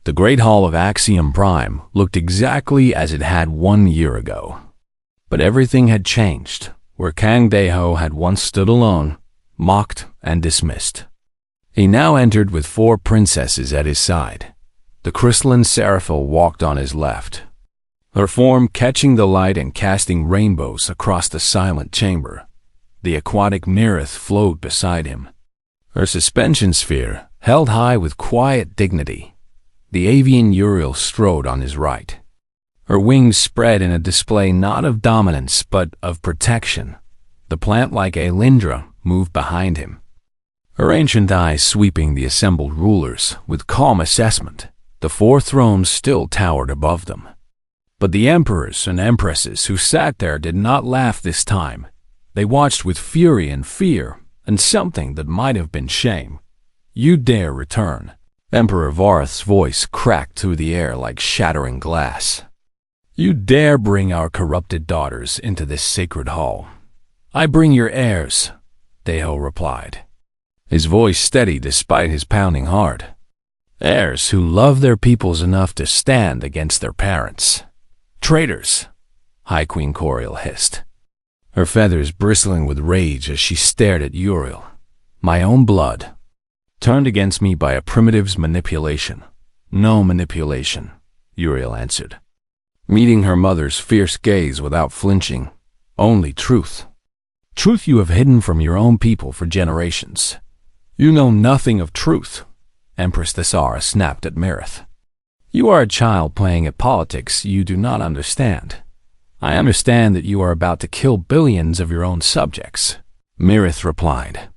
The Great Hall of Axiom Prime looked exactly as it had 1 year ago. But everything had changed, where Kang Daeho had once stood alone, mocked and dismissed. He now entered with 4 princesses at his side. The crystalline Seraphil walked on his left, her form catching the light and casting rainbows across the silent chamber. The aquatic Nerith flowed beside him, her suspension sphere held high with quiet dignity. The avian Uriel strode on his right, her wings spread in a display not of dominance but of protection. The plant-like Alindra moved behind him, her ancient eyes sweeping the assembled rulers with calm assessment. The 4 thrones still towered above them. But the emperors and empresses who sat there did not laugh this time. They watched with fury and fear, and something that might have been shame. "You dare return?" Emperor Varth's voice cracked through the air like shattering glass. "You dare bring our corrupted daughters into this sacred hall?" "I bring your heirs," Daeho replied, his voice steady despite his pounding heart. "Heirs who love their peoples enough to stand against their parents." "Traitors," High Queen Coriel hissed, her feathers bristling with rage as she stared at Uriel. "My own blood, turned against me by a primitive's manipulation." "No manipulation," Uriel answered, meeting her mother's fierce gaze without flinching. "Only truth. Truth you have hidden from your own people for generations." "You know nothing of truth," Empress Thesara snapped at Mirith. "You are a child playing at politics you do not understand. I understand that you are about to kill billions of your own subjects," Mirith replied.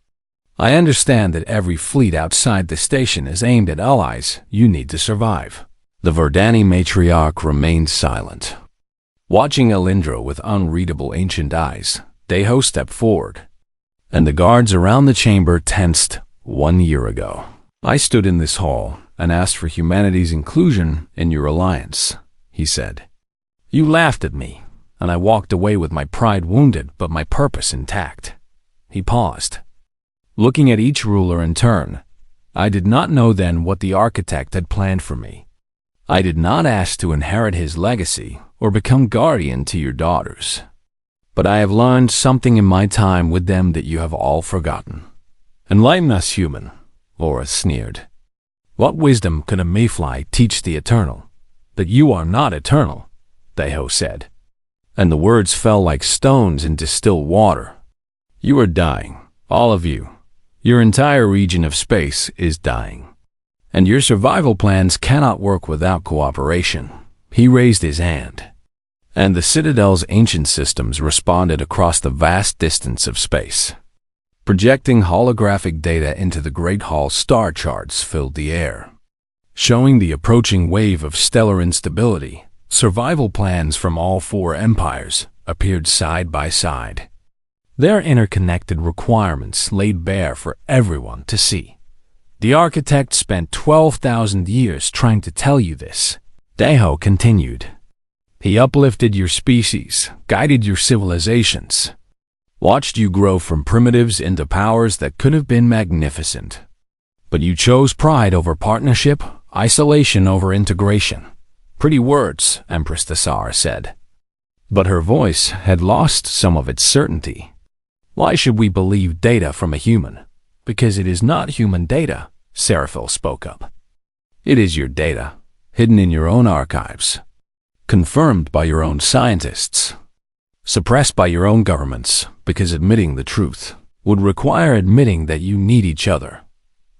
"I understand that every fleet outside the station is aimed at allies you need to survive." The Verdani matriarch remained silent, watching Alindra with unreadable ancient eyes. Daeho stepped forward, and the guards around the chamber tensed. 1 year ago, I stood in this hall and asked for humanity's inclusion in your alliance, he said. You laughed at me, and I walked away with my pride wounded but my purpose intact. He paused, looking at each ruler in turn. I did not know then what the architect had planned for me. I did not ask to inherit his legacy or become guardian to your daughters. But I have learned something in my time with them that you have all forgotten. Enlighten us, human, Laura sneered. What wisdom could a mayfly teach the eternal? That you are not eternal, Daeho said. And the words fell like stones into still water. You are dying, all of you. Your entire region of space is dying. And your survival plans cannot work without cooperation. He raised his hand, and the Citadel's ancient systems responded across the vast distance of space. Projecting holographic data into the Great Hall, star charts filled the air, showing the approaching wave of stellar instability. Survival plans from all four empires appeared side by side, their interconnected requirements laid bare for everyone to see. The architect spent 12,000 years trying to tell you this, Daeho continued. He uplifted your species, guided your civilizations, watched you grow from primitives into powers that could have been magnificent. But you chose pride over partnership, isolation over integration. Pretty words, Empress Thesara said. But her voice had lost some of its certainty. Why should we believe data from a human? Because it is not human data, Seraphil spoke up. It is your data, hidden in your own archives, confirmed by your own scientists, suppressed by your own governments, because admitting the truth would require admitting that you need each other.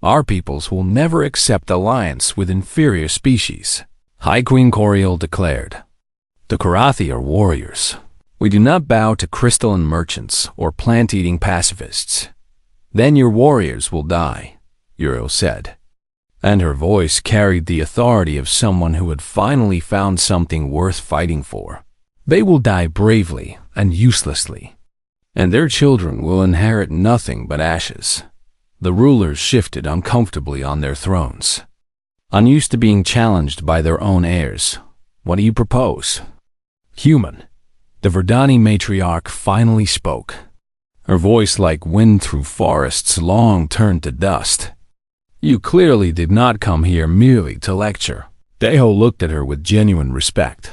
Our peoples will never accept alliance with inferior species, High Queen Coriel declared. The Karathi are warriors. We do not bow to crystalline merchants or plant-eating pacifists. Then your warriors will die, Uriel said. And her voice carried the authority of someone who had finally found something worth fighting for. They will die bravely and uselessly, and their children will inherit nothing but ashes. The rulers shifted uncomfortably on their thrones, unused to being challenged by their own heirs. What do you propose? Human. The Verdani matriarch finally spoke. Her voice like wind through forests long turned to dust. You clearly did not come here merely to lecture. Deho looked at her with genuine respect.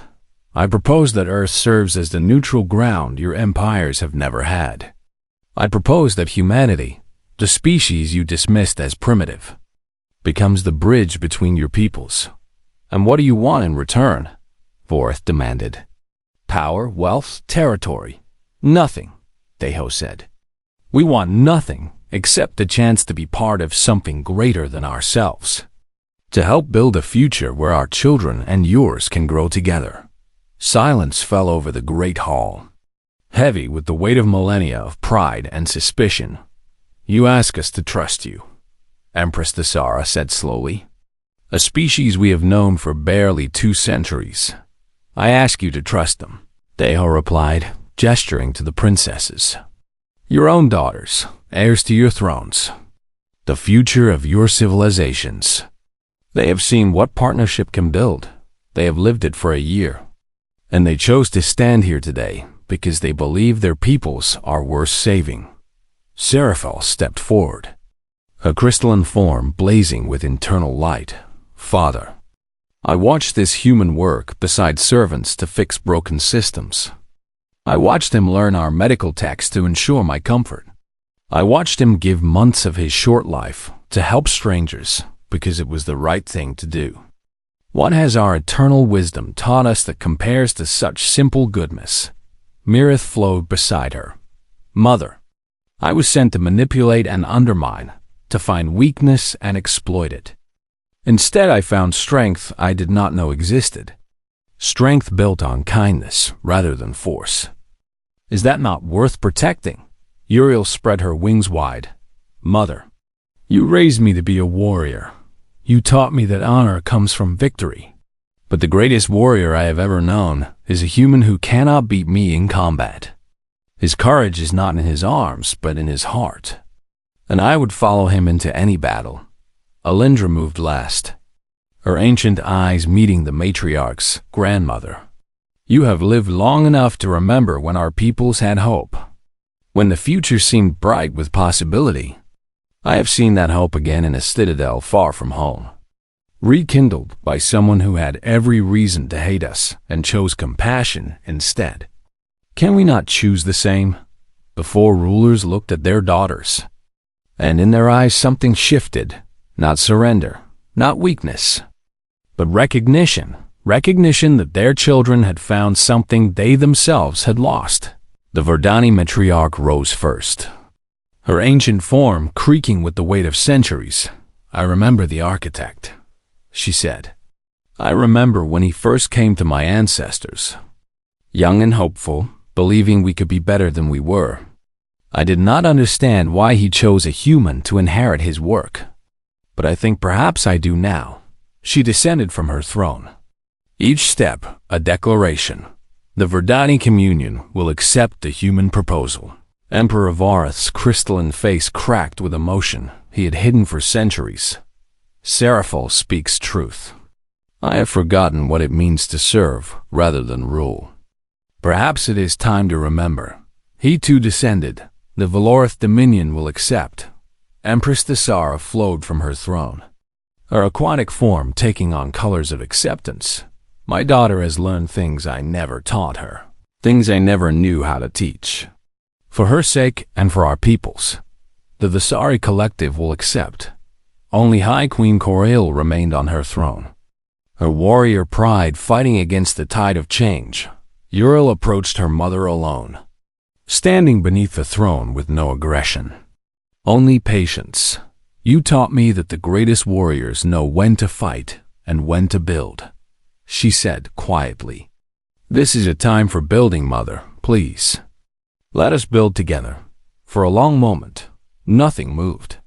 I propose that Earth serves as the neutral ground your empires have never had. I propose that humanity, the species you dismissed as primitive, becomes the bridge between your peoples. And what do you want in return? Vorth demanded. Power, wealth, territory. Nothing, Deho said. We want nothing except the chance to be part of something greater than ourselves. To help build a future where our children and yours can grow together. Silence fell over the great hall, heavy with the weight of millennia of pride and suspicion. You ask us to trust you, Empress Thesara said slowly. A species we have known for barely 2 centuries. I ask you to trust them, Deho replied, gesturing to the princesses. Your own daughters, heirs to your thrones. The future of your civilizations. They have seen what partnership can build. They have lived it for a year. And they chose to stand here today because they believe their peoples are worth saving. Seraphel stepped forward, her crystalline form blazing with internal light. Father, I watched this human work beside servants to fix broken systems. I watched him learn our medical texts to ensure my comfort. I watched him give months of his short life to help strangers because it was the right thing to do. What has our eternal wisdom taught us that compares to such simple goodness? Mirith flowed beside her. Mother, I was sent to manipulate and undermine, to find weakness and exploit it. Instead, I found strength I did not know existed. Strength built on kindness rather than force. Is that not worth protecting? Uriel spread her wings wide. Mother, you raised me to be a warrior. You taught me that honor comes from victory. But the greatest warrior I have ever known is a human who cannot beat me in combat. His courage is not in his arms, but in his heart. And I would follow him into any battle. Alindra moved last, her ancient eyes meeting the matriarch's grandmother. You have lived long enough to remember when our peoples had hope, when the future seemed bright with possibility. I have seen that hope again in a citadel far from home, rekindled by someone who had every reason to hate us and chose compassion instead. Can we not choose the same? Before rulers looked at their daughters, and in their eyes something shifted, not surrender, not weakness, but recognition that their children had found something they themselves had lost. The Verdani matriarch rose first, her ancient form creaking with the weight of centuries. I remember the architect, she said. I remember when he first came to my ancestors, young and hopeful, believing we could be better than we were. I did not understand why he chose a human to inherit his work, but I think perhaps I do now. She descended from her throne. Each step, a declaration. The Verdani communion will accept the human proposal. Emperor Vareth's crystalline face cracked with emotion he had hidden for centuries. Seraphel speaks truth. I have forgotten what it means to serve rather than rule. Perhaps it is time to remember. He too descended. The Valorith dominion will accept. Empress Thesara flowed from her throne, her aquatic form taking on colors of acceptance. My daughter has learned things I never taught her, things I never knew how to teach. For her sake and for our peoples, the Visari collective will accept. Only High Queen Coriel remained on her throne, her warrior pride fighting against the tide of change. Uriel approached her mother alone, standing beneath the throne with no aggression. Only patience. You taught me that the greatest warriors know when to fight and when to build, she said quietly. This is a time for building, mother, please. Let us build together. For a long moment, nothing moved.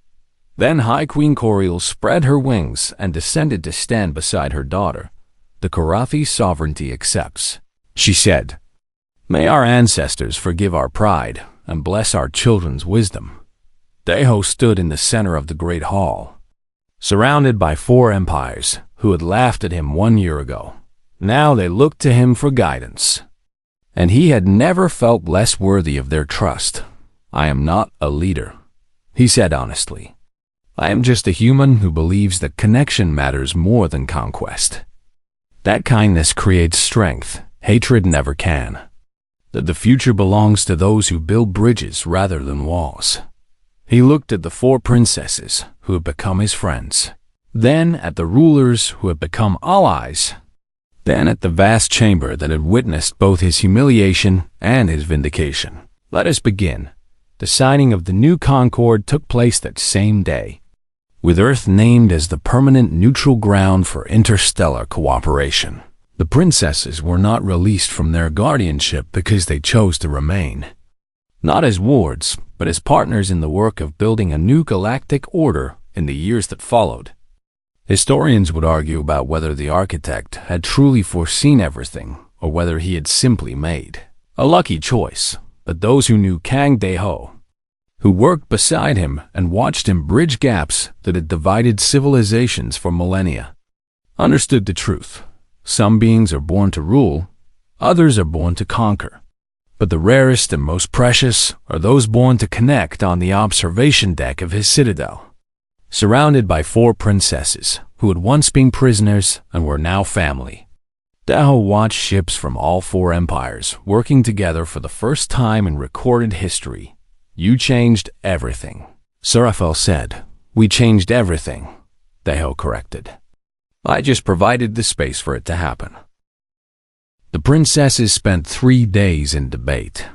Then High Queen Coriel spread her wings and descended to stand beside her daughter. The Karathi sovereignty accepts, she said. May our ancestors forgive our pride and bless our children's wisdom. Deho stood in the center of the great hall, surrounded by 4 empires who had laughed at him 1 year ago. Now they looked to him for guidance, and he had never felt less worthy of their trust. I am not a leader, he said honestly. I am just a human who believes that connection matters more than conquest. That kindness creates strength, hatred never can. That the future belongs to those who build bridges rather than walls. He looked at the 4 princesses who had become his friends, then at the rulers who had become allies, then at the vast chamber that had witnessed both his humiliation and his vindication. Let us begin. The signing of the new Concord took place that same day, with Earth named as the permanent neutral ground for interstellar cooperation. The princesses were not released from their guardianship because they chose to remain, not as wards, but as partners in the work of building a new galactic order in the years that followed. Historians would argue about whether the architect had truly foreseen everything or whether he had simply made a lucky choice, but those who knew Kang Dae-ho, who worked beside him and watched him bridge gaps that had divided civilizations for millennia, understood the truth. Some beings are born to rule, others are born to conquer. But the rarest and most precious are those born to connect on the observation deck of his citadel. Surrounded by 4 princesses who had once been prisoners and were now family, Dae-ho watched ships from all 4 empires working together for the first time in recorded history. You changed everything. Sci-Fi said. We changed everything, Dae-ho corrected. I just provided the space for it to happen. The princesses spent 3 days in debate,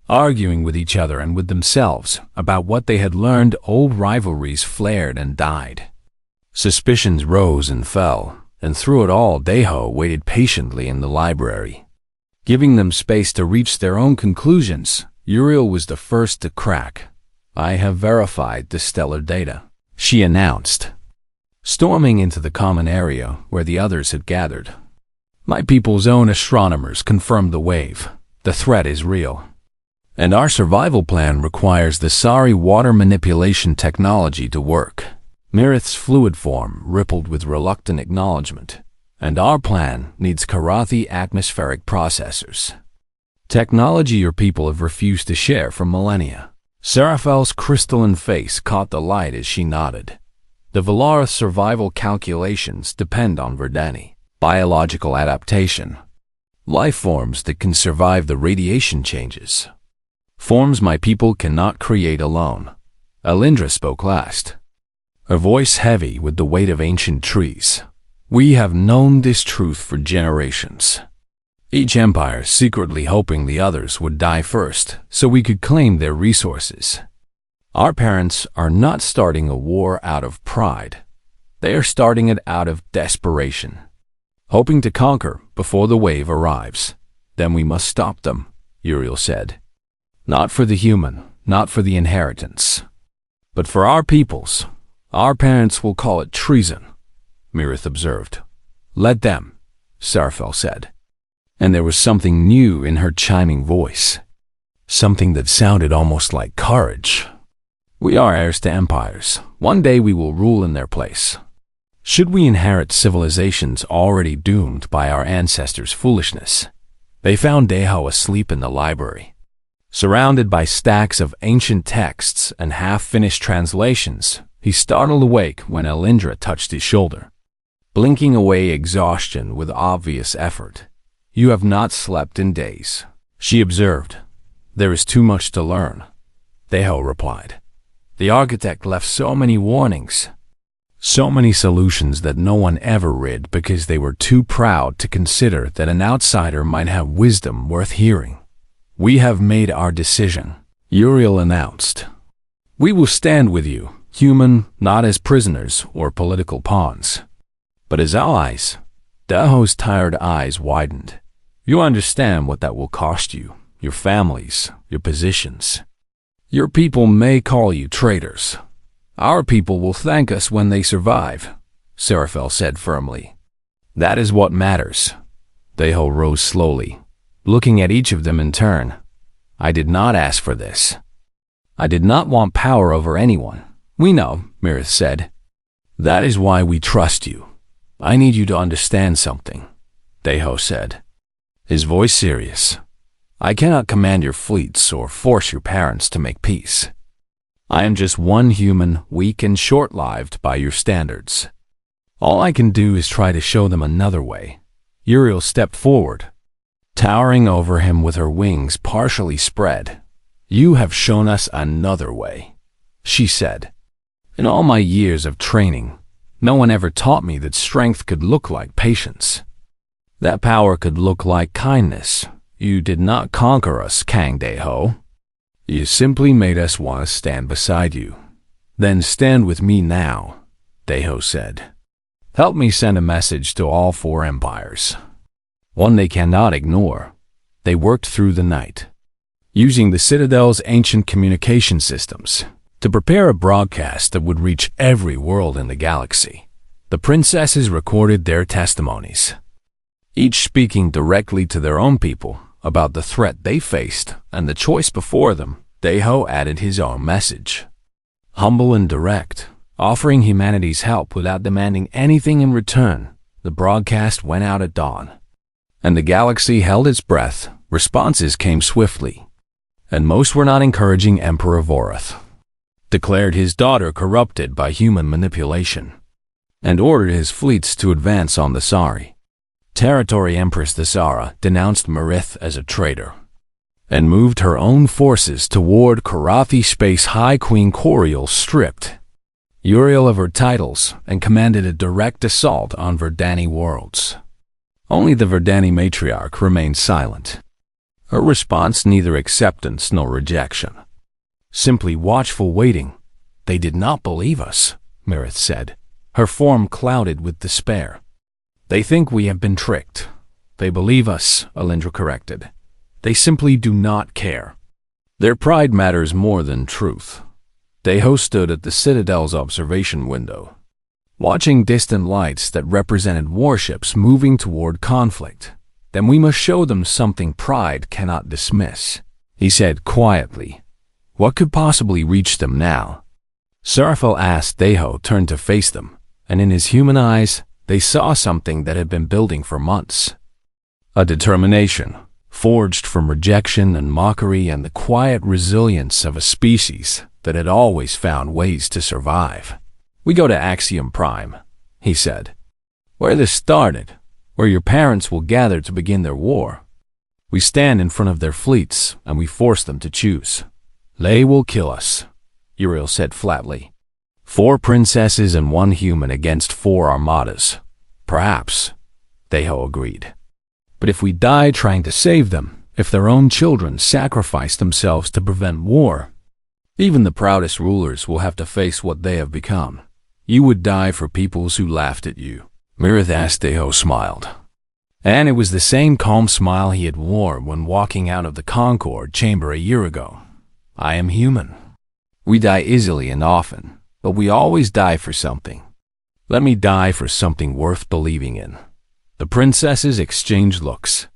arguing with each other and with themselves about what they had learned. Old rivalries flared and died. Suspicions rose and fell, and through it all Dae-ho waited patiently in the library, giving them space to reach their own conclusions. Uriel was the first to crack. I have verified the stellar data, she announced, storming into the common area where the others had gathered. My people's own astronomers confirmed the wave. The threat is real. And our survival plan requires the Sari water manipulation technology to work. Mirith's fluid form rippled with reluctant acknowledgement. And our plan needs Karathi atmospheric processors. Technology your people have refused to share for millennia. Seraphel's crystalline face caught the light as she nodded. The Valaris survival calculations depend on Verdani. Biological adaptation. Life forms that can survive the radiation changes. Forms my people cannot create alone. Alindra spoke last, her voice heavy with the weight of ancient trees. We have known this truth for generations. Each empire secretly hoping the others would die first so we could claim their resources. Our parents are not starting a war out of pride. They are starting it out of desperation, hoping to conquer before the wave arrives. Then we must stop them, Uriel said. Not for the human, not for the inheritance, but for our peoples. Our parents will call it treason, Mirith observed. Let them, Sarfel said. And there was something new in her chiming voice, something that sounded almost like courage. We are heirs to empires. One day we will rule in their place. Should we inherit civilizations already doomed by our ancestors' foolishness? They found Dae-ho asleep in the library, surrounded by stacks of ancient texts and half-finished translations. He startled awake when Alindra touched his shoulder, blinking away exhaustion with obvious effort. You have not slept in days, she observed. There is too much to learn, Dae-ho replied. The architect left so many warnings, so many solutions that no one ever read because they were too proud to consider that an outsider might have wisdom worth hearing. We have made our decision, Uriel announced. We will stand with you, human, not as prisoners or political pawns, but as allies. Dae-ho's tired eyes widened. You understand what that will cost you, your families, your positions. Your people may call you traitors. Our people will thank us when they survive, Serafel said firmly. That is what matters. Dae-ho rose slowly, looking at each of them in turn. I did not ask for this. I did not want power over anyone. We know, Mirith said. That is why we trust you. I need you to understand something, Dae-ho said, his voice serious. I cannot command your fleets or force your parents to make peace. I am just one human, weak and short-lived by your standards. All I can do is try to show them another way, Uriel stepped forward, towering over him with her wings partially spread. "You have shown us another way," she said. "In all my years of training, no one ever taught me that strength could look like patience. That power could look like kindness. You did not conquer us, Kang Dae-ho. You simply made us want to stand beside you." "Then stand with me now," Dae-ho said. "Help me send a message to all four empires. One they cannot ignore." They worked through the night, using the Citadel's ancient communication systems to prepare a broadcast that would reach every world in the galaxy. The princesses recorded their testimonies, each speaking directly to their own people about the threat they faced and the choice before them. Dae-ho added his own message, humble and direct, offering humanity's help without demanding anything in return. The broadcast went out at dawn, and the galaxy held its breath. Responses came swiftly, and most were not encouraging. Emperor Vorath declared his daughter corrupted by human manipulation and ordered his fleets to advance on the Sari territory. Empress Thesara denounced Marith as a traitor and moved her own forces toward Karathi. Space High Queen Coriel stripped Uriel of her titles and commanded a direct assault on Verdani worlds. Only the Verdani matriarch remained silent. Her response neither acceptance nor rejection, simply watchful waiting. "They did not believe us," Marith said, her form clouded with despair. "They think we have been tricked." "They believe us," Alindra corrected. "They simply do not care. Their pride matters more than truth." Dae-ho stood at the Citadel's observation window, watching distant lights that represented warships moving toward conflict. "Then we must show them something pride cannot dismiss," he said quietly. "What could possibly reach them now?" Sarafel asked. Dae-ho turned to face them, and in his human eyes, they saw something that had been building for months. A determination, forged from rejection and mockery and the quiet resilience of a species that had always found ways to survive. "We go to Axiom Prime," he said. "Where this started, where your parents will gather to begin their war. We stand in front of their fleets and we force them to choose. Lei will kill us," Uriel said flatly. "4 princesses and 1 human against 4 armadas. Perhaps," Dae-ho agreed. "But if we die trying to save them, if their own children sacrifice themselves to prevent war, even the proudest rulers will have to face what they have become. You would die for peoples who laughed at you." Marith asked. Dae-ho smiled, and it was the same calm smile he had worn when walking out of the Concord chamber a year ago. "I am human. We die easily and often, but we always die for something. Let me die for something worth believing in." The princesses exchanged looks,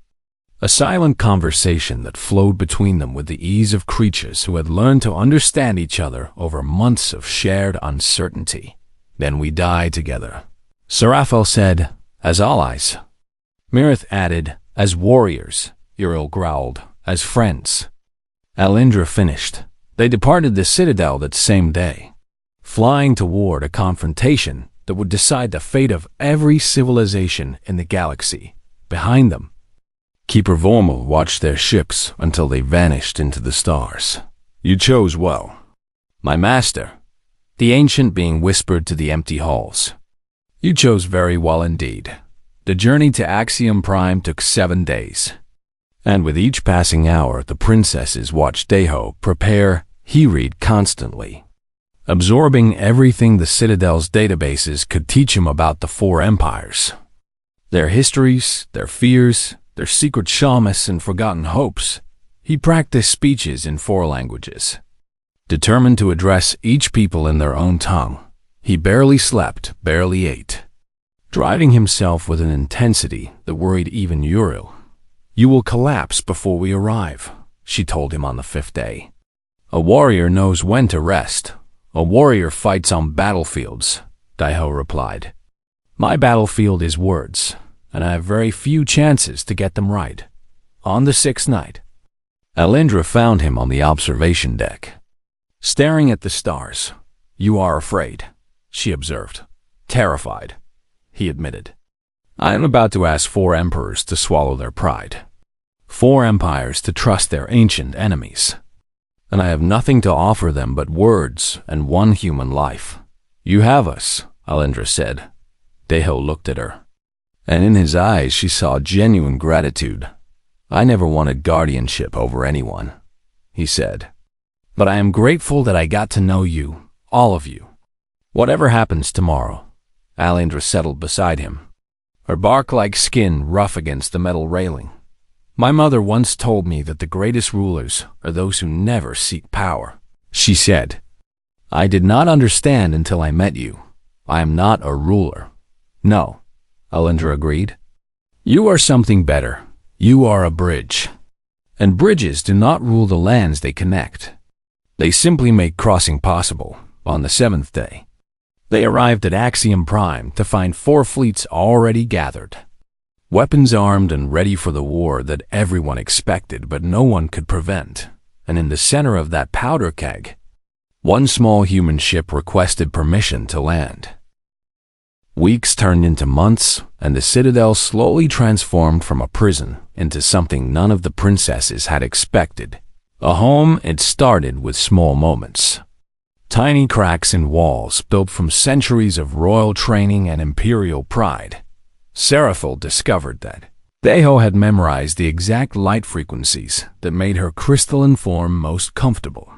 a silent conversation that flowed between them with the ease of creatures who had learned to understand each other over months of shared uncertainty. "Then we die together," Sarafel said, "as allies." Marith added, "As warriors." Uriel growled, "As friends." Alindra finished. They departed the Citadel that same day, flying toward a confrontation that would decide the fate of every civilization in the galaxy. Behind them, Keeper Vormal watched their ships until they vanished into the stars. "You chose well, my master," the ancient being whispered to the empty halls. "You chose very well indeed." The journey to Axiom Prime took 7 days, and with each passing hour the princesses watched Dae-ho prepare. He read constantly, absorbing everything the Citadel's databases could teach him about the 4 empires, their histories, their fears, their secret shamans and forgotten hopes. He practiced speeches in 4 languages, determined to address each people in their own tongue. He barely slept, barely ate, driving himself with an intensity that worried even Uriel. "You will collapse before we arrive," she told him on the 5th day. "A warrior knows when to rest. A warrior fights on battlefields," Dae-ho replied. "My battlefield is words, and I have very few chances to get them right." On the 6th night, Alindra found him on the observation deck, staring at the stars. "You are afraid," she observed. "Terrified," he admitted. I am about to ask 4 emperors to swallow their pride, 4 empires to trust their ancient enemies, and I have nothing to offer them but words and 1 human life. You have us, Alindra said. Deho looked at her, and in his eyes she saw genuine gratitude. I never wanted guardianship over anyone, he said, but I am grateful that I got to know you, all of you. Whatever happens tomorrow, Alindra settled beside him, her bark-like skin rough against the metal railing. My mother once told me that the greatest rulers are those who never seek power, she said. I did not understand until I met you. I am not a ruler. No, Alindra agreed. You are something better. You are a bridge. And bridges do not rule the lands they connect. They simply make crossing possible. On the 7th day, they arrived at Axiom Prime to find 4 fleets already gathered, weapons armed and ready for the war that everyone expected but no one could prevent. And in the center of that powder keg, 1 small human ship requested permission to land. Weeks turned into months, and the Citadel slowly transformed from a prison into something none of the princesses had expected. A home. It started with small moments. Tiny cracks in walls built from centuries of royal training and imperial pride. Seraphil discovered that Deho had memorized the exact light frequencies that made her crystalline form most comfortable,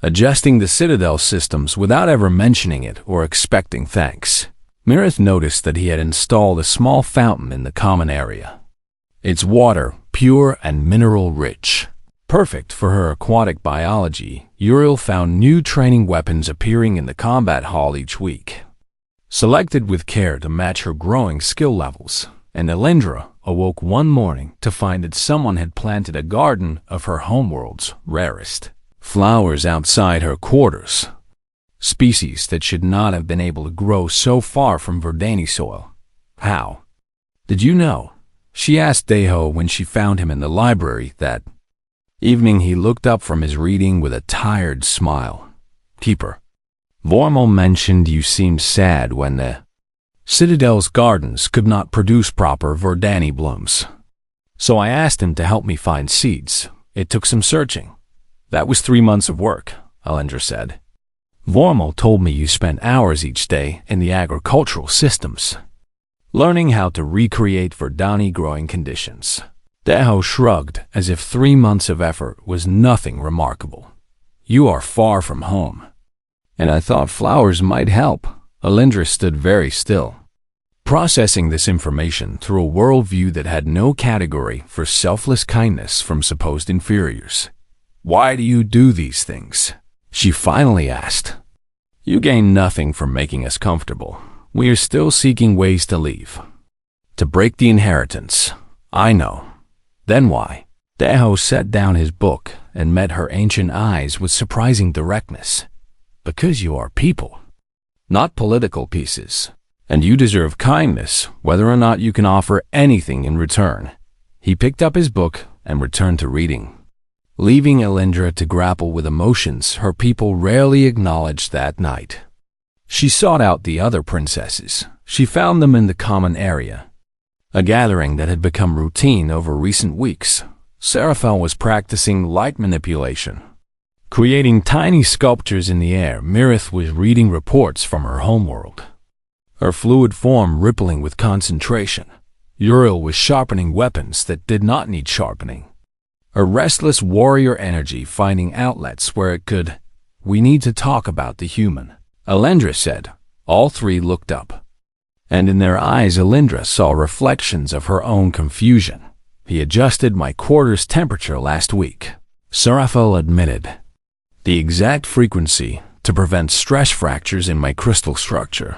adjusting the Citadel systems without ever mentioning it or expecting thanks. Mirith noticed that he had installed a small fountain in the common area. Its water, pure and mineral-rich, perfect for her aquatic biology. Uriel found new training weapons appearing in the combat hall each week, selected with care to match her growing skill levels. And Alindra awoke one morning to find that someone had planted a garden of her homeworld's rarest flowers outside her quarters, species that should not have been able to grow so far from Verdani soil. How? Did you know? She asked Deho when she found him in the library that evening. He looked up from his reading with a tired smile. Keeper, Vormal mentioned you seemed sad when the Citadel's gardens could not produce proper Verdani blooms. So I asked him to help me find seeds. It took some searching. That was 3 months of work, Alindra said. Vormal told me you spent hours each day in the agricultural systems, learning how to recreate Verdani growing conditions. Deho shrugged as if 3 months of effort was nothing remarkable. You are far from home, and I thought flowers might help. Alindra stood very still, processing this information through a worldview that had no category for selfless kindness from supposed inferiors. Why do you do these things? She finally asked. You gain nothing from making us comfortable. We are still seeking ways to leave, to break the inheritance. I know. Then why? Deho set down his book and met her ancient eyes with surprising directness. Because you are people, not political pieces, and you deserve kindness, whether or not you can offer anything in return. He picked up his book and returned to reading, leaving Alindra to grapple with emotions her people rarely acknowledged that night. She sought out the other princesses. She found them in the common area, a gathering that had become routine over recent weeks. Seraphil was practicing light manipulation, creating tiny sculptures in the air. Mirith was reading reports from her homeworld, her fluid form rippling with concentration. Uriel was sharpening weapons that did not need sharpening, her restless warrior energy finding outlets where it could. We need to talk about the human, Alindra said. All 3 looked up, and in their eyes Alindra saw reflections of her own confusion. He adjusted my quarters temperature last week, Seraphil admitted. The exact frequency to prevent stress fractures in my crystal structure.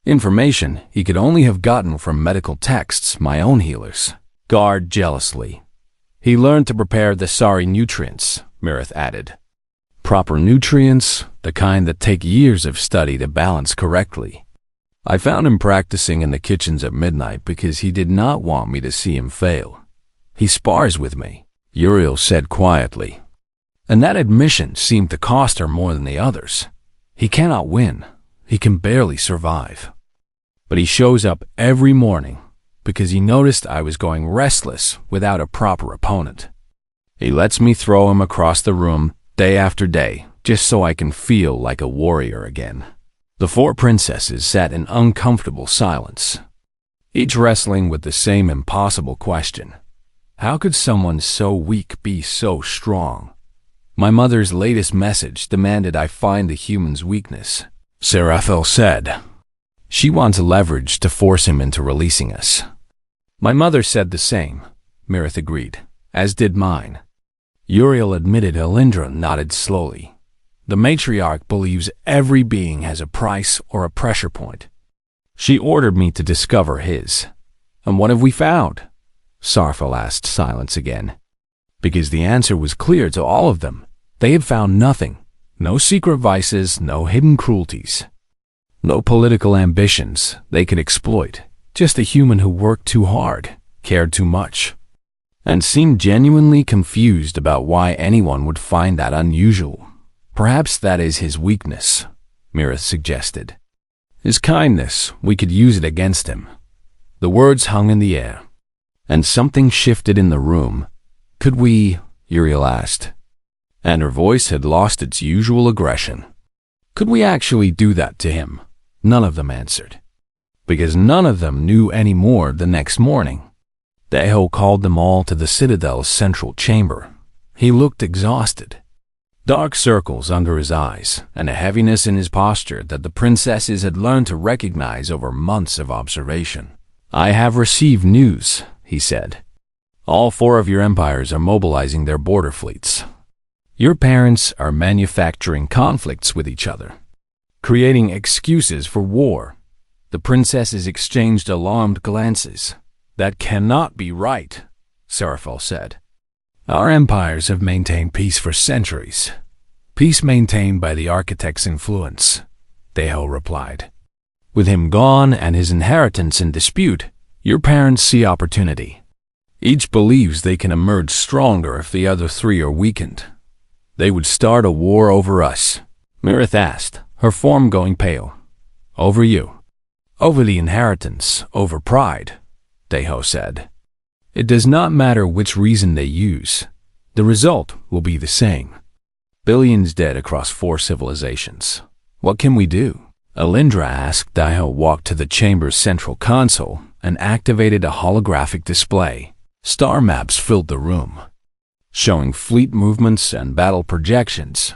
Information he could only have gotten from medical texts my own healers guard jealously. He learned to prepare the sorry nutrients, Mirith added. Proper nutrients, the kind that take years of study to balance correctly. I found him practicing in the kitchens at midnight because he did not want me to see him fail. He spars with me, Uriel said quietly. And that admission seemed to cost her more than the others. He cannot win. He can barely survive. But he shows up every morning, because he noticed I was going restless without a proper opponent. He lets me throw him across the room day after day, just so I can feel like a warrior again. The four princesses sat in uncomfortable silence, each wrestling with the same impossible question. How could someone so weak be so strong? My mother's latest message demanded I find the human's weakness, Seraphil said. She wants leverage to force him into releasing us. My mother said the same, Mirith agreed, as did mine. Uriel admitted. Alindra nodded slowly. The matriarch believes every being has a price or a pressure point. She ordered me to discover his. And what have we found? Sarfil asked. Silence again. Because the answer was clear to all of them. They had found nothing. No secret vices, no hidden cruelties. No political ambitions they could exploit. Just a human who worked too hard, cared too much, and seemed genuinely confused about why anyone would find that unusual. Perhaps that is his weakness, Mirith suggested. His kindness, we could use it against him. The words hung in the air, and something shifted in the room. Could we? Uriel asked, and her voice had lost its usual aggression. Could we actually do that to him? None of them answered, because none of them knew any more the next morning. Deho called them all to the Citadel's central chamber. He looked exhausted. Dark circles under his eyes, and a heaviness in his posture that the princesses had learned to recognize over months of observation. I have received news, he said. All four of your empires are mobilizing their border fleets. Your parents are manufacturing conflicts with each other, creating excuses for war. The princesses exchanged alarmed glances. That cannot be right, Seraphil said. Our empires have maintained peace for centuries. Peace maintained by the architect's influence, Deho replied. With him gone and his inheritance in dispute, your parents see opportunity. Each believes they can emerge stronger if the other three are weakened. They would start a war over us, Mirith asked, her form going pale. Over you. Over the inheritance, over pride, Deho said. It does not matter which reason they use. The result will be the same. Billions dead across 4 civilizations. What can we do? Alindra asked. Deho walked to the chamber's central console and activated a holographic display. Star maps filled the room, showing fleet movements and battle projections.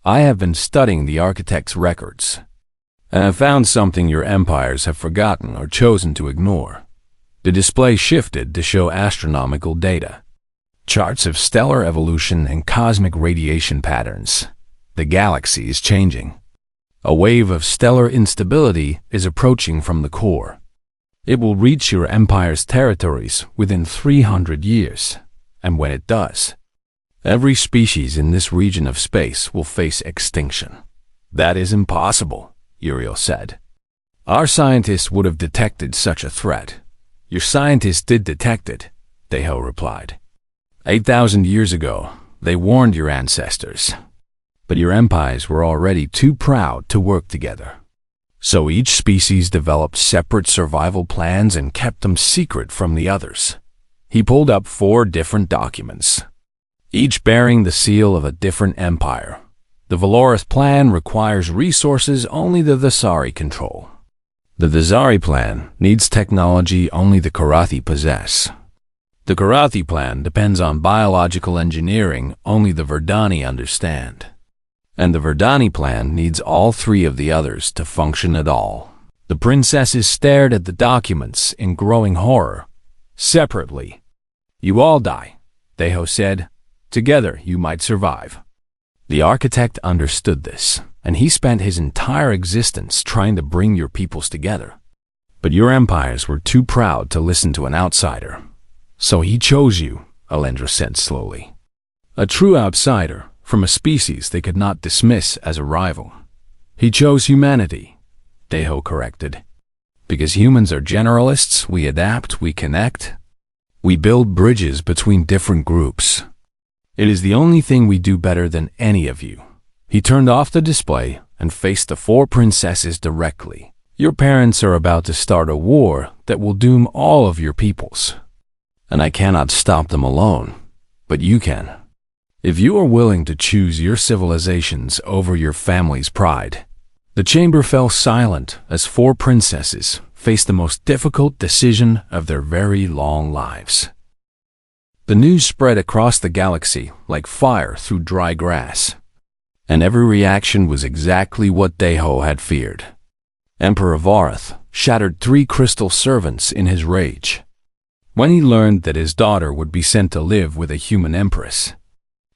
I have been studying the architect's records, and have found something your empires have forgotten or chosen to ignore. The display shifted to show astronomical data, charts of stellar evolution and cosmic radiation patterns. The galaxy is changing. A wave of stellar instability is approaching from the core. It will reach your empire's territories within 300 years, and when it does, every species in this region of space will face extinction. That is impossible, Uriel said. Our scientists would have detected such a threat. Your scientists did detect it, Deho replied. 8,000 years ago, they warned your ancestors. But your empires were already too proud to work together. So each species developed separate survival plans and kept them secret from the others. He pulled up 4 different documents, each bearing the seal of a different empire. The Valoris plan requires resources only the Thesari control. The Thesari plan needs technology only the Karathi possess. The Karathi plan depends on biological engineering only the Verdani understand. And the Verdani plan needs all 3 of the others to function at all. The princesses stared at the documents in growing horror. Separately, you all die, Deho said. Together you might survive. The architect understood this, and he spent his entire existence trying to bring your peoples together. But your empires were too proud to listen to an outsider. So he chose you, Alindra said slowly. A true outsider from a species they could not dismiss as a rival. He chose humanity, Deho corrected. Because humans are generalists, we adapt, we connect. We build bridges between different groups. It is the only thing we do better than any of you. He turned off the display and faced the 4 princesses directly. Your parents are about to start a war that will doom all of your peoples. And I cannot stop them alone, but you can. If you are willing to choose your civilizations over your family's pride." The chamber fell silent as four princesses faced the most difficult decision of their very long lives. The news spread across the galaxy like fire through dry grass, and every reaction was exactly what Deho had feared. Emperor Varath shattered 3 crystal servants in his rage when he learned that his daughter would be sent to live with a human empress.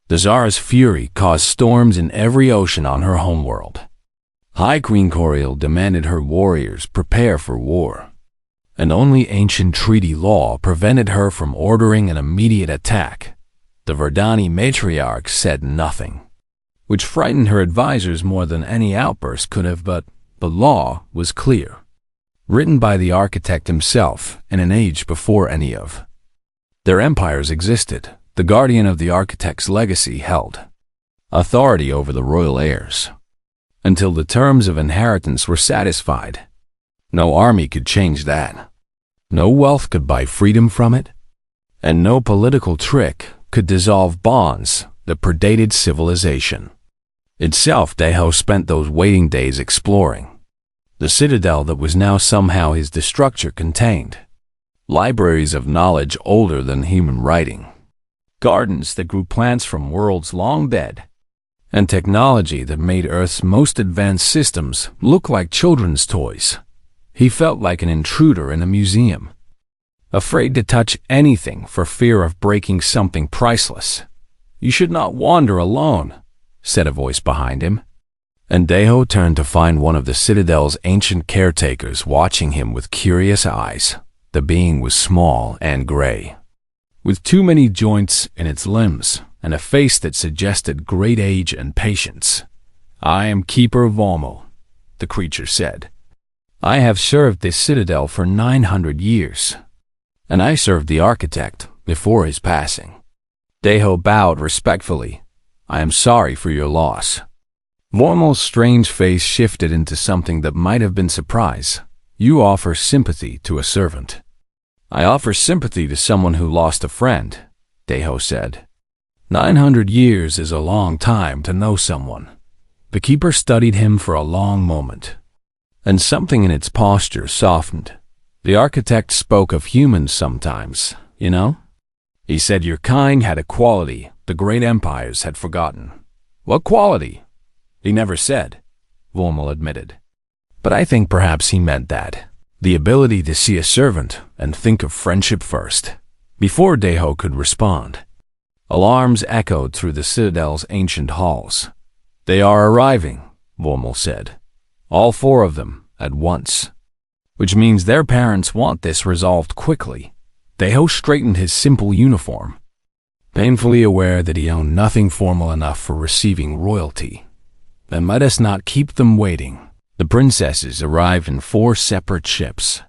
The Tsar's fury caused storms in every ocean on her homeworld. High Queen Coriel demanded her warriors prepare for war, and only ancient treaty law prevented her from ordering an immediate attack. The Verdani matriarch said nothing, which frightened her advisors more than any outburst could have, but the law was clear, written by the architect himself in an age before any of their empires existed. The guardian of the architect's legacy held authority over the royal heirs until the terms of inheritance were satisfied. No army could change that. No wealth could buy freedom from it, and no political trick could dissolve bonds that predated civilization itself. Deho spent those waiting days exploring the citadel that was now somehow his. The structure contained libraries of knowledge older than human writing, gardens that grew plants from worlds long dead, and technology that made Earth's most advanced systems look like children's toys. He felt like an intruder in a museum, afraid to touch anything for fear of breaking something priceless. "You should not wander alone," said a voice behind him, and Deho turned to find one of the citadel's ancient caretakers watching him with curious eyes. The being was small and gray, with too many joints in its limbs and a face that suggested great age and patience. "I am Keeper Vomo," the creature said. "I have served this citadel for 900 years, and I served the architect before his passing." Deho bowed respectfully. "I am sorry for your loss." Vomo's strange face shifted into something that might have been surprise. "You offer sympathy to a servant." "I offer sympathy to someone who lost a friend," Deho said. 900 years is a long time to know someone. The keeper studied him for a long moment, and something in its posture softened. "The architect spoke of humans sometimes, you know? He said your kind had a quality the great empires had forgotten." "What quality?" "He never said," Vormal admitted. "But I think perhaps he meant that. The ability to see a servant and think of friendship first." Before Deho could respond, alarms echoed through the citadel's ancient halls. "They are arriving," Vormal said. "All 4 of them at once. Which means their parents want this resolved quickly." Deho straightened his simple uniform, painfully aware that he owned nothing formal enough for receiving royalty. "Then let us not keep them waiting." The princesses arrived in 4 separate ships,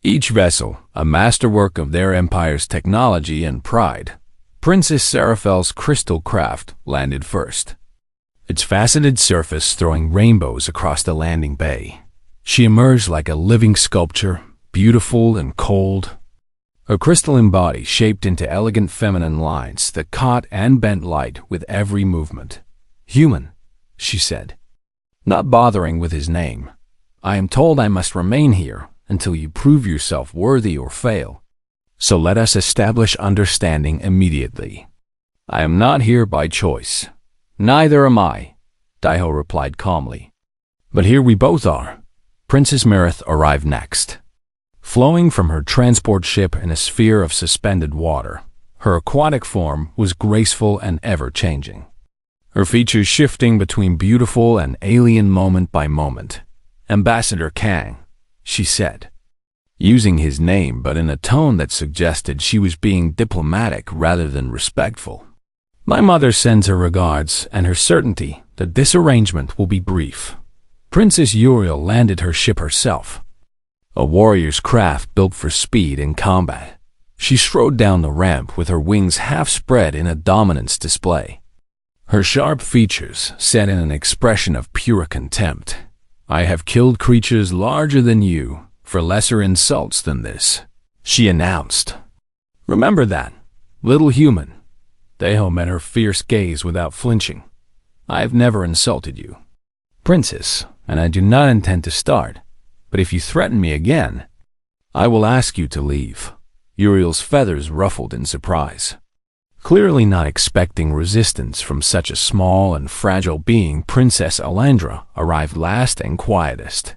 each vessel a masterwork of their empire's technology and pride. Princess Seraphel's crystal craft landed first, its faceted surface throwing rainbows across the landing bay. She emerged like a living sculpture, beautiful and cold, her crystalline body shaped into elegant feminine lines that caught and bent light with every movement. "Human," she said, not bothering with his name. "I am told I must remain here until you prove yourself worthy or fail. So let us establish understanding immediately." "I am not here by choice." "Neither am I," Deho replied calmly. "But here we both are." Princess Mirith arrived next, flowing from her transport ship in a sphere of suspended water. Her aquatic form was graceful and ever-changing, her features shifting between beautiful and alien moment by moment. "Ambassador Kang," she said, using his name but in a tone that suggested she was being diplomatic rather than respectful. "My mother sends her regards and her certainty that this arrangement will be brief." Princess Uriel landed her ship herself, a warrior's craft built for speed and combat. She strode down the ramp with her wings half spread in a dominance display, her sharp features set in an expression of pure contempt. I have killed creatures larger than you for lesser insults than this, she announced. Remember that, little human. Deho met her fierce gaze without flinching. I have never insulted you, Princess, and I do not intend to start, but if you threaten me again, I will ask you to leave. Uriel's feathers ruffled in surprise. Clearly not expecting resistance from such a small and fragile being, Princess Alendra arrived last and quietest.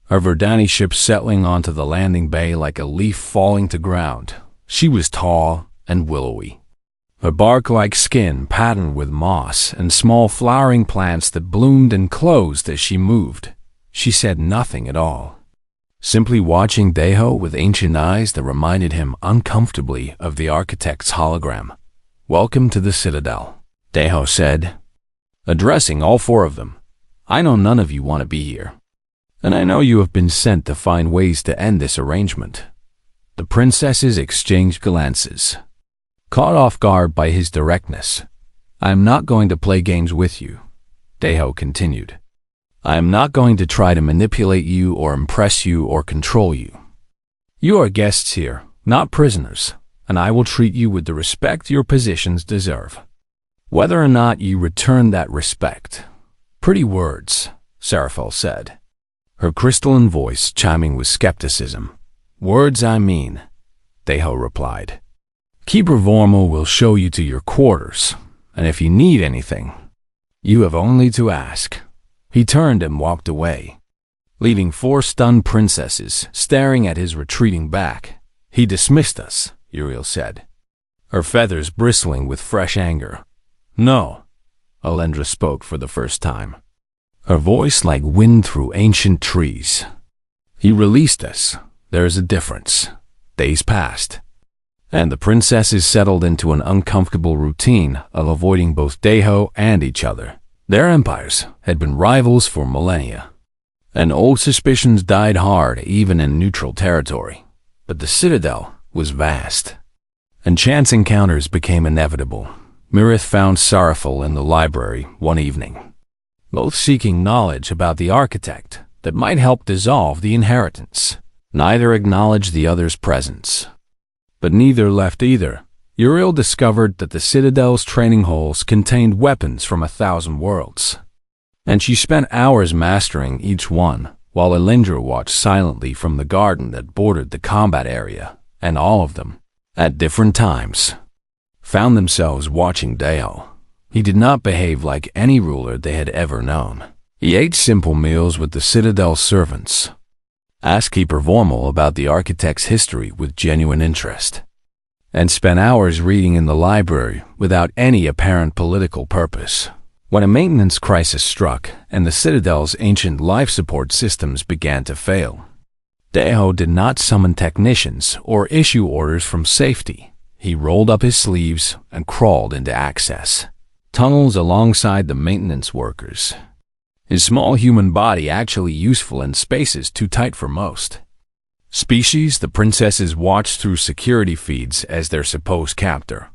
Her Verdani ship settling onto the landing bay like a leaf falling to ground. She was tall and willowy. Her bark-like skin patterned with moss and small flowering plants that bloomed and closed as she moved. She said nothing at all, simply watching Deho with ancient eyes that reminded him uncomfortably of the architect's hologram. Welcome to the Citadel, Deho said, addressing all four of them. I know none of you want to be here, and I know you have been sent to find ways to end this arrangement. The princesses exchanged glances, caught off guard by his directness. I am not going to play games with you, Deho continued. I am not going to try to manipulate you or impress you or control you. You are guests here, not prisoners, and I will treat you with the respect your positions deserve. Whether or not you return that respect. Pretty words, Seraphel said, her crystalline voice chiming with skepticism. Words I mean, Deho replied. Keeper Vormal will show you to your quarters, and if you need anything, you have only to ask. He turned and walked away, leaving four stunned princesses staring at his retreating back. He dismissed us, Uriel said, her feathers bristling with fresh anger. No, Alendra spoke for the first time, her voice like wind through ancient trees. He released us. There is a difference. Days passed, and the princesses settled into an uncomfortable routine of avoiding both Deho and each other. Their empires had been rivals for millennia, and old suspicions died hard even in neutral territory. But the Citadel was vast, and chance encounters became inevitable. Mirith found Saraphel in the library one evening, both seeking knowledge about the architect that might help dissolve the inheritance. Neither acknowledged the other's presence, but neither left either. Uriel discovered that the Citadel's training halls contained weapons from 1,000 worlds, and she spent hours mastering each one, while Alendra watched silently from the garden that bordered the combat area, and all of them, at different times, found themselves watching Deho. He did not behave like any ruler they had ever known. He ate simple meals with the Citadel's servants, asked Keeper Vormal about the architect's history with genuine interest, and spent hours reading in the library without any apparent political purpose. When a maintenance crisis struck and the Citadel's ancient life support systems began to fail, Deho did not summon technicians or issue orders from safety. He rolled up his sleeves and crawled into access tunnels alongside the maintenance workers. His small human body actually useful in spaces too tight for most species. The princesses watched through security feeds as their supposed captor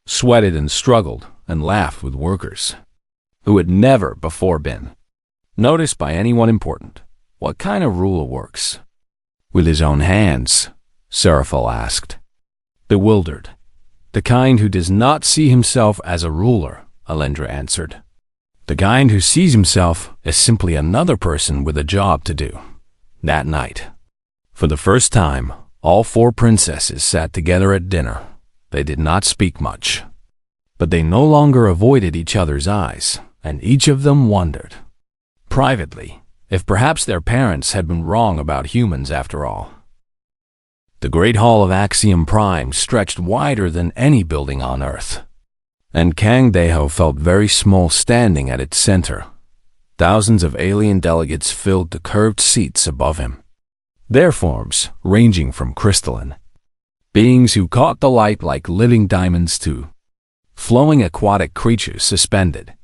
sweated and struggled and laughed with workers who had never before been noticed by anyone important. What kind of ruler works with his own hands? Seraphel asked, bewildered. The kind who does not see himself as a ruler, Alendra answered. The kind who sees himself as simply another person with a job to do. That night, for the first time, all four princesses sat together at dinner. They did not speak much, but they no longer avoided each other's eyes, and each of them wondered, privately, if perhaps their parents had been wrong about humans after all. The great hall of Axiom Prime stretched wider than any building on Earth, and Kang Deho felt very small standing at its center. Thousands of alien delegates filled the curved seats above him, their forms ranging from crystalline beings who caught the light like living diamonds to flowing aquatic creatures suspended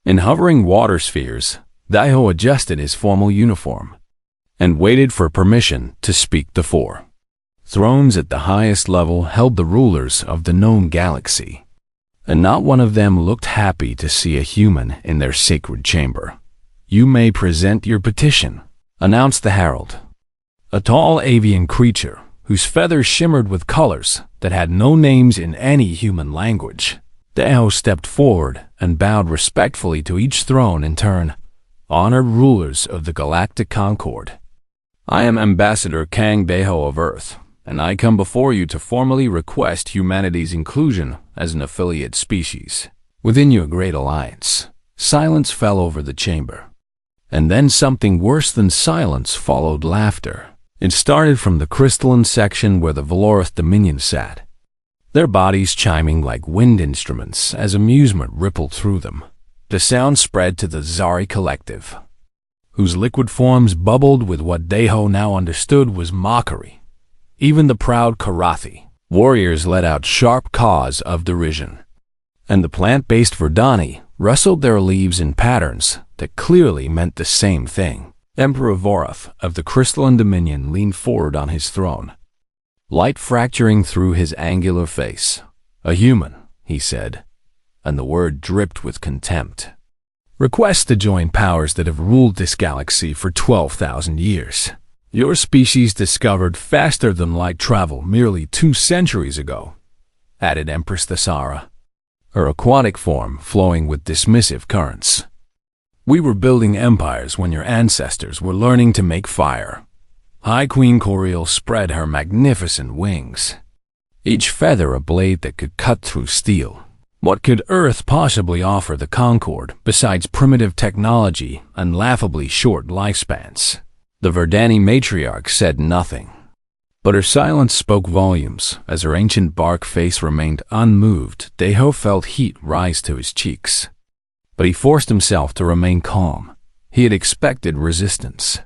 in hovering water spheres. Deho adjusted his formal uniform and waited for permission to speak. The four thrones at the highest level held the rulers of the known galaxy, and not one of them looked happy to see a human in their sacred chamber. "You may present your petition," announced the herald. A tall avian creature, whose feathers shimmered with colors that had no names in any human language. Deho stepped forward and bowed respectfully to each throne in turn. "Honored rulers of the Galactic Concord, I am Ambassador Kang Deho of Earth, and I come before you to formally request humanity's inclusion as an affiliate species within your great alliance." Silence fell over the chamber. And then something worse than silence followed: laughter. It started from the crystalline section where the Valorith Dominion sat, their bodies chiming like wind instruments as amusement rippled through them. The sound spread to the Zari Collective, whose liquid forms bubbled with what Deho now understood was mockery. Even the proud Karathi warriors let out sharp caws of derision, and the plant-based Verdani rustled their leaves in patterns that clearly meant the same thing. Emperor Voroth of the Crystalline Dominion leaned forward on his throne, light fracturing through his angular face. "A human," he said, and the word dripped with contempt. "Request to join powers that have ruled this galaxy for 12,000 years. Your species discovered faster than light travel merely 2 centuries ago," added Empress Thesara, her aquatic form flowing with dismissive currents. "We were building empires when your ancestors were learning to make fire." High Queen Coriel spread her magnificent wings, each feather a blade that could cut through steel. What could Earth possibly offer the Concord besides primitive technology and laughably short lifespans? The Verdani matriarch said nothing, but her silence spoke volumes. As her ancient bark face remained unmoved, Deho felt heat rise to his cheeks. But he forced himself to remain calm. He had expected resistance,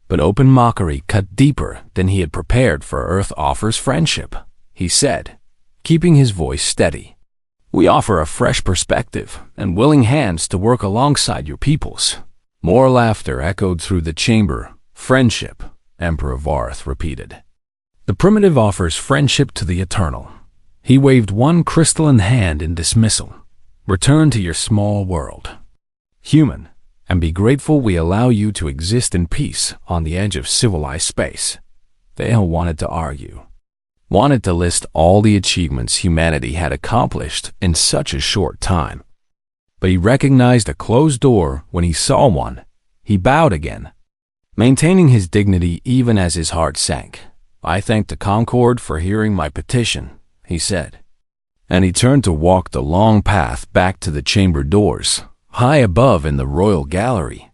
but open mockery cut deeper than he had prepared for. "Earth offers friendship," he said, keeping his voice steady. "We offer a fresh perspective and willing hands to work alongside your peoples." More laughter echoed through the chamber. "Friendship," Emperor Voroth repeated. "The primitive offers friendship to the eternal." He waved one crystalline hand in dismissal. "Return to your small world, human, and be grateful we allow you to exist in peace on the edge of civilized space." Deho wanted to argue, wanted to list all the achievements humanity had accomplished in such a short time. But he recognized a closed door when he saw one. He bowed again, maintaining his dignity even as his heart sank. "I thank the Concord for hearing my petition," he said. And he turned to walk the long path back to the chamber doors. High above in the royal gallery,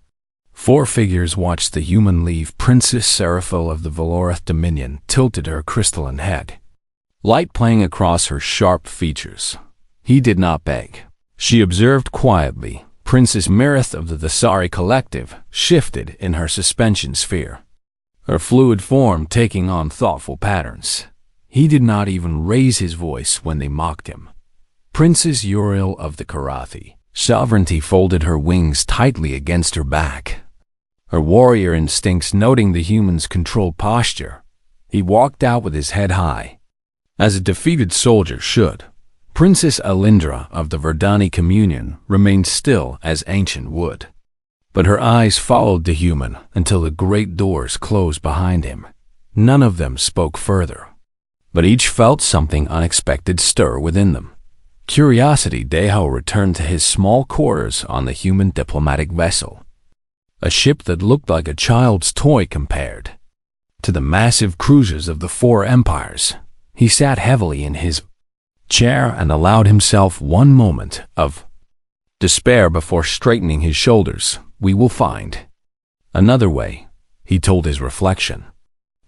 4 figures watched the human leave. Princess Seraphil of the Valorith Dominion tilted her crystalline head, light playing across her sharp features. He did not beg. She observed quietly. Princess Mirith of the Thesari Collective shifted in her suspension sphere, her fluid form taking on thoughtful patterns. He did not even raise his voice when they mocked him. Princess Uriel of the Karathi Sovereignty folded her wings tightly against her back, her warrior instincts noting the human's controlled posture. He walked out with his head high, as a defeated soldier should. Princess Alindra of the Verdani Communion remained still as ancient wood, but her eyes followed the human until the great doors closed behind him. None of them spoke further, but each felt something unexpected stir within them. Curiosity. Deho returned to his small quarters on the human diplomatic vessel, a ship that looked like a child's toy compared to the massive cruisers of the 4 empires. He sat heavily in his chair and allowed himself one moment of despair before straightening his shoulders. "We will find another way," he told his reflection.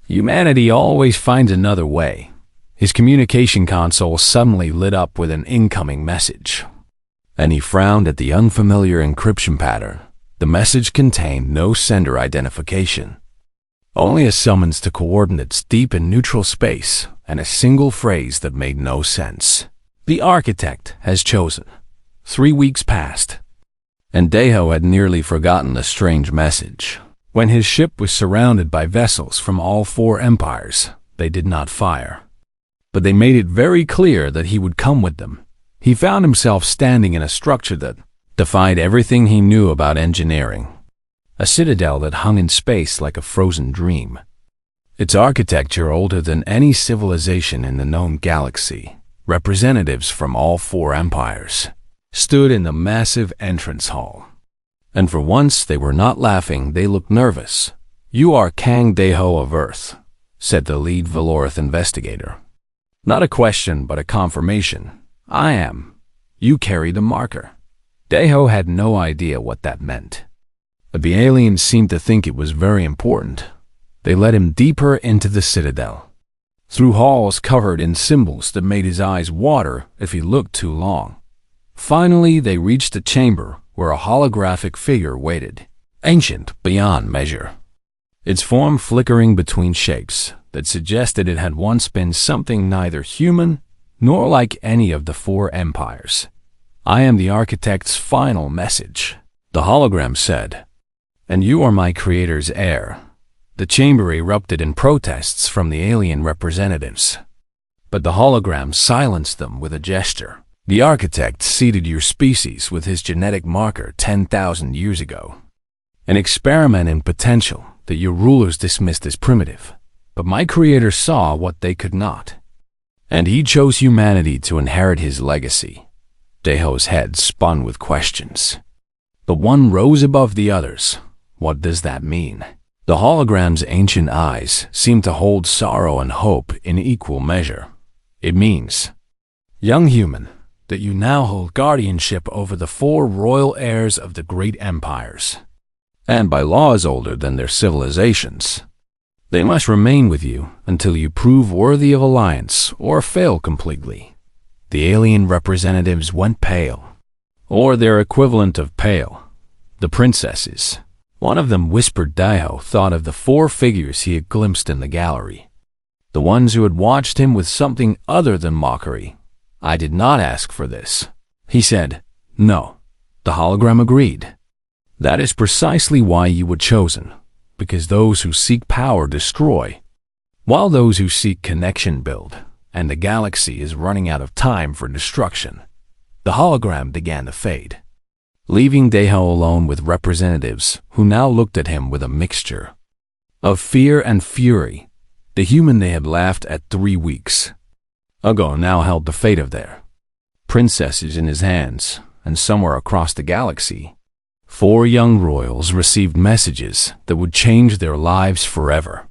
Humanity always finds another way. His communication console suddenly lit up with an incoming message, and he frowned at the unfamiliar encryption pattern. The message contained no sender identification, only a summons to coordinates deep in neutral space and a single phrase that made no sense. "The architect has chosen." 3 weeks passed, and Deho had nearly forgotten the strange message. When his ship was surrounded by vessels from all 4 empires, they did not fire, but they made it very clear that he would come with them. He found himself standing in a structure that defied everything he knew about engineering. a citadel that hung in space like a frozen dream. Its architecture older than any civilization in the known galaxy. Representatives from all four empires stood in the massive entrance hall. And for once they were not laughing, they looked nervous. "You are Kang Deho of Earth," said the lead Valorith investigator. "Not a question, but a confirmation. I am. You carry the marker." Deho had no idea what that meant. But the aliens seemed to think it was very important. They led him deeper into the citadel, through halls covered in symbols that made his eyes water if he looked too long. Finally, they reached a chamber where a holographic figure waited, ancient beyond measure, its form flickering between shapes that suggested it had once been something neither human nor like any of the four empires. "I am the architect's final message," the hologram said, "and you are my creator's heir." The chamber erupted in protests from the alien representatives, but the hologram silenced them with a gesture. "The architect seeded your species with his genetic marker 10,000 years ago, an experiment in potential that your rulers dismissed as primitive. But my creator saw what they could not, and he chose humanity to inherit his legacy." Deho's head spun with questions. The one rose above the others. What does that mean? The hologram's ancient eyes seemed to hold sorrow and hope in equal measure. "It means, young human, that you now hold guardianship over the four royal heirs of the great empires, and by laws older than their civilizations. They must remain with you until you prove worthy of alliance or fail completely." The alien representatives went pale, or their equivalent of pale, the princesses. One of them whispered Deho thought of the four figures he had glimpsed in the gallery, the ones who had watched him with something other than mockery. "I did not ask for this," he said. "No," the hologram agreed. "That is precisely why you were chosen, because those who seek power destroy, while those who seek connection build, and the galaxy is running out of time for destruction." The hologram began to fade, leaving Deho alone with representatives who now looked at him with a mixture of fear and fury. The human they had laughed at 3 weeks ago now held the fate of their princesses in his hands, and somewhere across the galaxy, 4 young royals received messages that would change their lives forever.